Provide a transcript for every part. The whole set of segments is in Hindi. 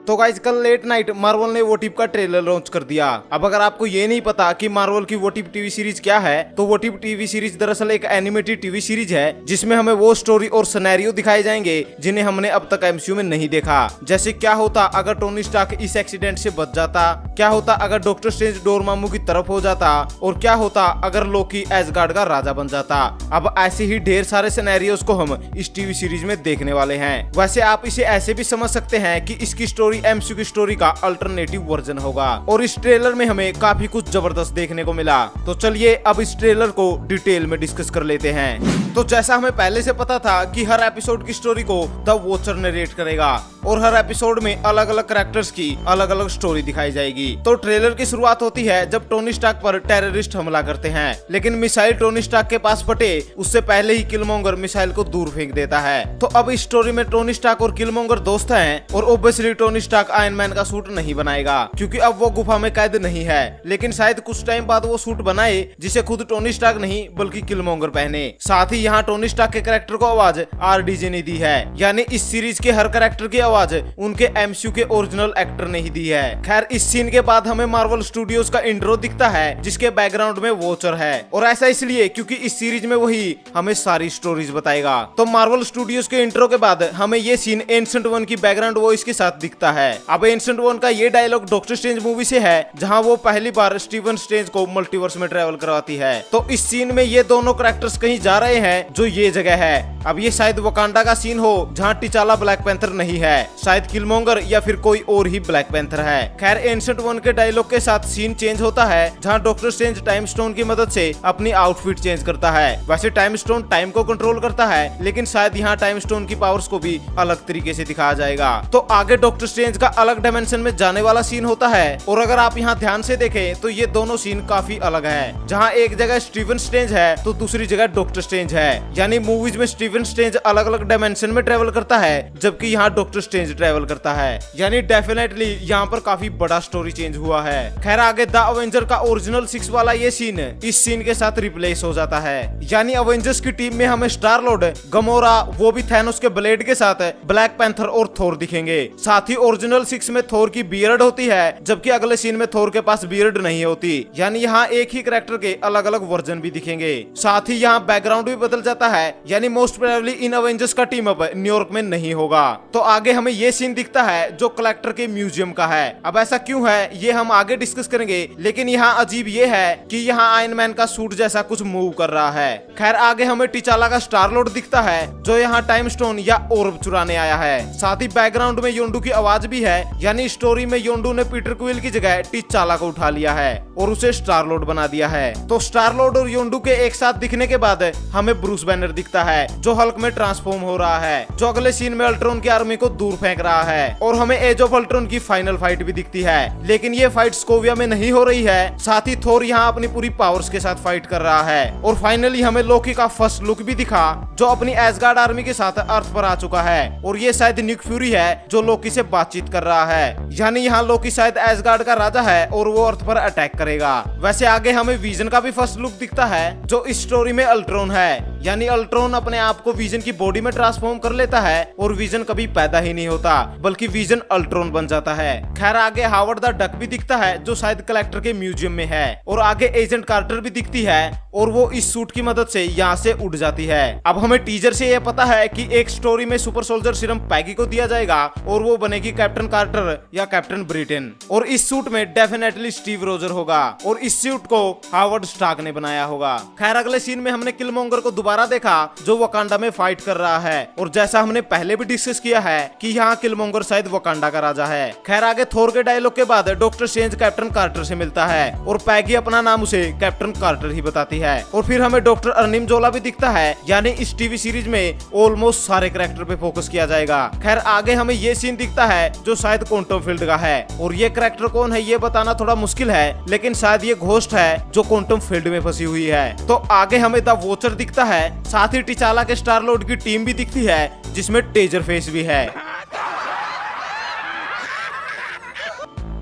तो गाइस कल लेट नाइट मार्वल ने वोटिव का ट्रेलर लॉन्च कर दिया। अब अगर आपको ये नहीं पता कि मार्वल की वोटिव टीवी सीरीज क्या है, तो वोटिव टीवी सीरीज दरअसल एक एनिमेटेड टीवी सीरीज है जिसमें हमें वो स्टोरी और सिनेरियो दिखाए जाएंगे जिन्हें हमने अब तक एमसीयू में नहीं देखा। जैसे क्या होता अगर टोनी स्टार्क इस एक्सीडेंट से बच जाता, क्या होता अगर डॉक्टर स्ट्रेंज डोरमामू की तरफ हो जाता, और क्या होता अगर लोकी एसगार्ड का राजा बन जाता। अब ऐसे ही ढेर सारे सिनेरियोस को हम इस टीवी सीरीज में देखने वाले हैं। वैसे आप इसे ऐसे भी समझ सकते हैं कि इसकी स्टोरी एमसीयू की स्टोरी का अल्टरनेटिव वर्जन होगा, और इस ट्रेलर में हमें काफी कुछ जबरदस्त देखने को मिला। तो चलिए अब इस ट्रेलर को डिटेल में डिस्कस कर लेते हैं। तो जैसा हमें पहले से पता था कि हर एपिसोड की स्टोरी को द वॉचर नरेट करेगा और हर एपिसोड में अलग अलग कैरेक्टर्स की अलग अलग स्टोरी दिखाई जाएगी। तो ट्रेलर की शुरुआत होती है जब टोनी स्टार्क पर टेररिस्ट हमला करते हैं, लेकिन मिसाइल टोनी स्टार्क के पास फटे उससे पहले ही किलमोंगर मिसाइल को दूर फेंक देता है। तो अब इस स्टोरी में टोनी स्टार्क और किलमोंगर दोस्त हैं, और obviously Tony Stark Iron Man का सूट नहीं बनाएगा क्योंकि अब वो गुफा में कैद नहीं है, लेकिन शायद कुछ टाइम बाद वो सूट बनाए जिसे खुद टोनी स्टार्क नहीं बल्कि किलमोंगर पहने। साथ ही यहाँ टोनी स्टार्क के कैरेक्टर को आवाज आरडीजे ने दी है, यानी इस सीरीज के हर कैरेक्टर की आवाज उनके एमसीयू के ओरिजिनल एक्टर ने ही दी है। खैर इस सीन के बाद हमें मार्वल स्टूडियोज का इंट्रो दिखता है जिसके बैकग्राउंड में वॉचर है, और ऐसा इसलिए क्योंकि इस सीरीज में वही हमें सारी स्टोरीज बताएगा। तो मार्वल स्टूडियोज के इंट्रो के बाद हमें ये सीन एंसेंट वन की बैकग्राउंड वॉइस के साथ दिखता है। अब एंसेंट वन का ये डायलॉग डॉक्टर स्ट्रेंज मूवी से है जहां वो पहली बार स्टीवन स्ट्रेंज को मल्टीवर्स में ट्रेवल करवाती है। तो इस सीन में ये दोनों कैरेक्टर्स कहीं जा रहे हैं जो ये जगह है। अब ये शायद वकांडा का सीन हो जहां टिचाला ब्लैक पैंथर नहीं है, शायद किलमोंगर या फिर कोई और ही ब्लैक पैंथर है। खैर एंसेंट वन के डायलॉग के साथ सीन चेंज होता है जहां डॉक्टर स्ट्रेंज टाइम स्टोन की मदद से अपनी आउटफिट चेंज करता है। वैसे टाइम स्टोन टाइम को कंट्रोल करता है, लेकिन शायद यहाँ टाइम स्टोन की पावर्स को भी अलग तरीके से दिखाया जाएगा। तो आगे डॉक्टर स्ट्रेंज का अलग डायमेंशन में जाने वाला सीन होता है, और अगर आप यहाँ ध्यान से देखें तो ये दोनों सीन काफी अलग है। जहाँ एक जगह स्टीवन स्ट्रेंज है तो दूसरी जगह डॉक्टर स्ट्रेंज है, यानी मूवीज में स्टीवन स्ट्रेंज अलग अलग डायमेंशन में ट्रेवल करता है जबकि यहाँ डॉक्टर स्ट्रेंज ट्रेवल करता है, यानी डेफिनेटली यहाँ पर काफी बड़ा स्टोरी चेंज हुआ है। खैर आगे द अवेंजर का ओरिजिनल 6 वाला ये सीन इस सीन के साथ रिप्लेस हो जाता है, यानी अवेंजर्स की टीम में हमें स्टार लॉर्ड, गमोरा, वो भी थैनोस के ब्लेड के साथ ब्लैक पैंथर और थोर दिखेंगे। साथ ही ओरिजिनल 6 में थोर की बियर्ड होती है जबकि अगले सीन में थोर के पास बियर्ड नहीं होती, यानी यहाँ एक ही कैरेक्टर के अलग अलग वर्जन भी दिखेंगे। साथ ही यहाँ बैकग्राउंड भी बदल जाता है, यानी मोस्ट प्रोबेबली इन अवेंजर्स का टीम अप न्यूयॉर्क में नहीं होगा। तो आगे हमें ये सीन दिखता है जो कलेक्टर के म्यूजियम का है। अब ऐसा क्यों है ये हम आगे डिस्कस करेंगे, लेकिन यहाँ अजीब ये है कि यहाँ आयरन मैन का सूट जैसा कुछ मूव कर रहा है। खैर आगे हमें टिचाला का स्टार लॉर्ड दिखता है जो यहाँ टाइम स्टोन या ओर्ब चुराने आया है। साथ ही बैकग्राउंड में योंडू की आवाज भी है, यानी स्टोरी में योंडू ने पीटर क्विल की जगह टिचाला को उठा लिया है और उसे स्टार लॉर्ड बना दिया है। तो स्टार लॉर्ड और योंडू के एक साथ दिखने के बाद हमें ब्रूस बैनर दिखता है जो हल्क में ट्रांसफॉर्म हो रहा है, जो अगले सीन में अल्ट्रॉन की आर्मी को दूर फेंक रहा है। और हमें एज ऑफ अल्ट्रॉन की फाइनल फाइट भी दिखती है, लेकिन ये फाइट स्कोविया में नहीं हो रही है। साथ ही थोर यहाँ अपनी पूरी पावर्स के साथ फाइट कर रहा है। और फाइनली हमें लोकी का फर्स्ट लुक भी दिखा जो अपनी एसगार्ड आर्मी के साथ अर्थ पर आ चुका है, और ये शायद निक फ्यूरी है जो लोकी से बातचीत कर रहा है, यानी यहाँ लोकी शायद एसगार्ड का राजा है और वो अर्थ पर अटैक करेगा। वैसे आगे हमें विजन का भी फर्स्ट लुक दिखता है जो इस स्टोरी में अल्ट्रॉन है, यानी अल्ट्रॉन अपने आप को विजन की बॉडी में ट्रांसफॉर्म कर लेता है और विजन कभी पैदा ही नहीं होता बल्कि विजन अल्ट्रॉन बन जाता है। खैर आगे हावर्ड द डक भी दिखता है जो शायद कलेक्टर के म्यूजियम में है, और आगे एजेंट कार्टर भी दिखती है और वो इस सूट की मदद से यहाँ से उड़ जाती है। अब हमें टीजर से यह पता है कि एक स्टोरी में सुपर सोल्जर सीरम पैगी को दिया जाएगा और वो बनेगी कैप्टन कार्टर या कैप्टन ब्रिटेन, और इस सूट में डेफिनेटली स्टीव रोजर होगा और इस सूट को हावर्ड स्टार्क ने बनाया होगा। खैर अगले सीन में हमने किलमोंगर को दोबारा देखा जो वकांडा में फाइट कर रहा है, और जैसा हमने पहले भी डिस्कस किया है कि यहाँ किलमोंगर शायद वकांडा का राजा है। खैर आगे थोर के डायलॉग के बाद डॉक्टर स्ट्रेंज कैप्टन कार्टर से मिलता है और पैगी अपना नाम उसे कैप्टन कार्टर ही बताती है। और फिर हमें डॉक्टर अर्निम जोला भी दिखता है, यानी इस टीवी सीरीज में ऑलमोस्ट सारे कैरेक्टर पे फोकस किया जाएगा। खैर आगे हमें ये सीन दिखता है जो शायद क्वांटम फील्ड का है, और ये कैरेक्टर कौन है ये बताना थोड़ा मुश्किल है, लेकिन शायद ये घोस्ट है जो क्वांटम फील्ड में फंसी हुई है। तो आगे हमें द वॉचर दिखता है, साथ ही टिचाला के स्टार लॉर्ड की टीम भी दिखती है जिसमें टेजर फेस भी है।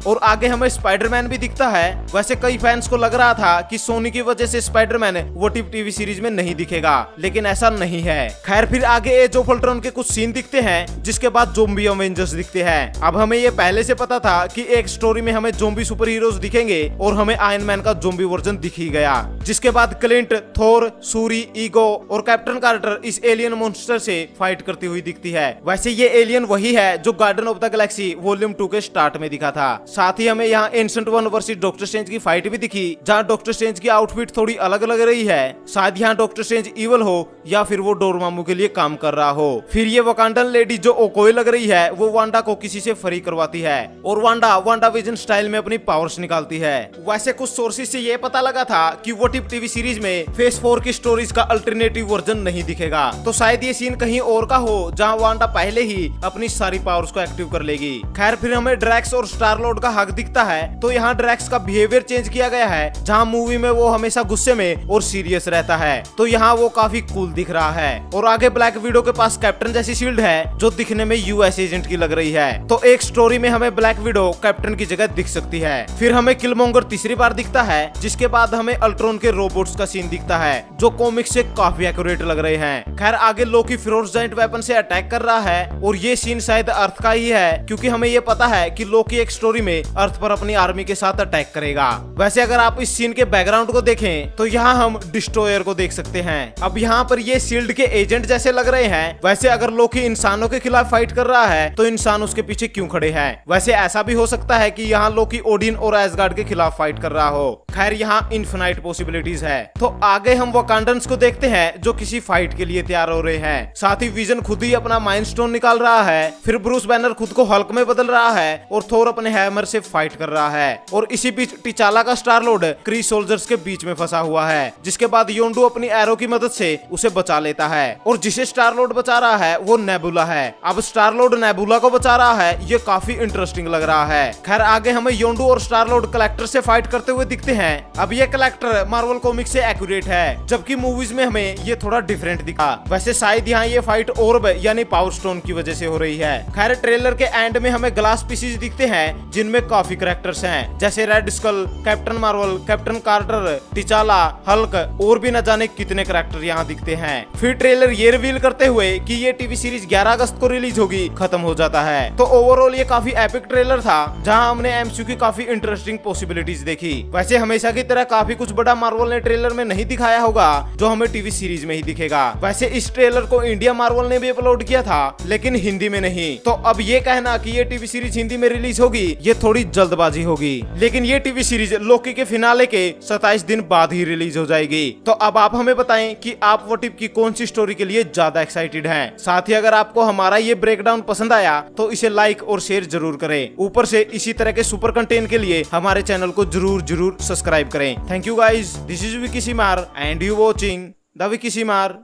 और आगे हमें स्पाइडरमैन भी दिखता है। वैसे कई फैंस को लग रहा था कि सोनी की वजह से स्पाइडरमैन वो टीवी सीरीज में नहीं दिखेगा, लेकिन ऐसा नहीं है। खैर फिर आगे एज ऑफ अल्ट्रॉन के कुछ सीन दिखते हैं, जिसके बाद ज़ोंबी अवेंजर्स दिखते हैं। अब हमें ये पहले से पता था कि एक स्टोरी में हमें ज़ोंबी सुपर हीरोज दिखेंगे और हमें आयरन मैन का ज़ोंबी वर्जन दिख ही गया। जिसके बाद क्लिंट, थोर, सूरी, ईगो और कैप्टन कार्टर इस एलियन मॉन्स्टर से फाइट करती हुई दिखती है। वैसे ये एलियन वही है जो guardian of the Galaxy volume 2 के स्टार्ट में दिखा था। साथ ही हमें यहाँ ancient one versus doctor strange की फाइट भी दिखी, जहाँ डॉक्टर स्ट्रेंज की आउटफिट थोड़ी अलग लग रही है। शायद यहाँ डॉक्टर स्ट्रेंज इवल हो या फिर वो डोरमामू के लिए काम कर रहा हो। फिर ये वकांडन लेडी जो ओकोई लग रही है वो वांडा को किसी से फ्री करवाती है और वांडा विजन स्टाइल में अपनी पावर्स निकालती है। वैसे कुछ सोर्सेज से ये पता लगा था कि वो टीवी सीरीज में फेज 4 की स्टोरीज का अल्टरनेटिव वर्जन नहीं दिखेगा, तो शायद ये सीन कहीं और का हो जहाँ वांडा पहले ही अपनी सारी पावर्स को एक्टिव कर लेगी। खैर फिर हमें ड्रैक्स और स्टार लॉर्ड का हक दिखता है, तो यहाँ ड्रैक्स का बिहेवियर चेंज किया गया है। जहाँ मूवी में वो हमेशा गुस्से में और सीरियस रहता है, तो यहाँ वो काफी कूल दिख रहा है। और आगे ब्लैक विडो के पास कैप्टन जैसी शील्ड है जो दिखने में यूएस एजेंट की लग रही है, तो एक स्टोरी में हमें ब्लैक विडो कैप्टन की जगह दिख सकती है। फिर हमें किलमोंगर तीसरी बार दिखता है, जिसके बाद हमें अल्ट्रॉन के रोबोट्स का सीन दिखता है जो कॉमिक्स से काफी एक्यूरेट लग रहे हैं। खैर आगे लोकी फिरोज जाइंट वेपन से अटैक कर रहा है और ये सीन शायद अर्थ का ही है, क्योंकि हमें ये पता है कि लोकी एक स्टोरी में अर्थ पर अपनी आर्मी के साथ अटैक करेगा। वैसे अगर आप इस सीन के बैकग्राउंड को देखें तो यहाँ हम डिस्ट्रॉयर को देख सकते हैं। अब यहाँ पर ये शील्ड के एजेंट जैसे लग रहे हैं। वैसे अगर लोकी इंसानों के खिलाफ फाइट कर रहा है तो इंसान उसके पीछे क्यों खड़े हैं? वैसे ऐसा भी हो सकता है कि यहाँ लोकी ओडिन और एसगार्ड के खिलाफ फाइट कर रहा हो। खैर यहाँ इनफिनाइट पॉसिबिलिटीज है। तो आगे हम वकांडन्स को देखते हैं जो किसी फाइट के लिए तैयार हो रहे हैं। साथ ही विजन खुद ही अपना माइंड स्टोन निकाल रहा है। फिर ब्रूस बैनर खुद को हल्क में बदल रहा है और थोर अपने हैमर से फाइट कर रहा है। और इसी बीच टिचाला का स्टार लॉर्ड क्री सोल्जर्स के बीच में फंसा हुआ है, जिसके बाद योंडू अपनी एरो की मदद से उसे बचा लेता है। और जिसे स्टार लॉर्ड बचा रहा है वो नेबुला है। अब स्टार लॉर्ड नेबुला को बचा रहा है, ये काफी इंटरेस्टिंग लग रहा है। खैर आगे हमें योंडू और स्टार लॉर्ड कलेक्टर से फाइट करते हुए दिखते हैं। अब ये कलेक्टर मार्वल कॉमिक्स से एक्यूरेट है, जबकि मूवीज में हमें ये थोड़ा डिफरेंट दिखा। वैसे शायद यहाँ ये फाइट ऑर्ब यानी पावर स्टोन की वजह से हो रही है। खैर ट्रेलर के एंड में हमें ग्लास पीसेस दिखते हैं, जिनमें काफी कैरेक्टर्स हैं, जैसे Red Skull, Captain Marvel, Captain Carter, T'Challa, Hulk और भी न जाने कितने कैरेक्टर यहाँ दिखते हैं। फिर ट्रेलर ये रिवील करते हुए कि ये टीवी सीरीज 11 अगस्त को रिलीज होगी खत्म हो जाता है। तो ओवरऑल ये काफी एपिक ट्रेलर था, जहाँ हमने एमसीयू की काफी इंटरेस्टिंग पॉसिबिलिटीज देखी। वैसे हमेशा की तरह काफी कुछ बड़ा मार्वल ने ट्रेलर में नहीं दिखाया होगा, जो हमें टीवी सीरीज में ही दिखेगा। वैसे इस ट्रेलर को इंडिया मार्वल ने भी अपलोड किया था, लेकिन हिंदी में नहीं। तो अब ये कहना कि ये टीवी सीरीज हिंदी में रिलीज होगी, ये थोड़ी जल्दबाजी होगी। लेकिन ये टीवी सीरीज लोकी के फिनाले के 27 दिन बाद ही रिलीज हो जाएगी। तो अब आप हमें बताएं कि आप वो टिप की कौन सी स्टोरी के लिए ज्यादा एक्साइटेड हैं। साथ ही अगर आपको हमारा ये ब्रेकडाउन पसंद आया तो इसे लाइक और शेयर जरूर करें। ऊपर से इसी तरह के सुपर कंटेंट के लिए हमारे चैनल को जरूर सब्सक्राइब करें। Thank you guys, this is Vicky Seemar and you watching the Vicky सीमार।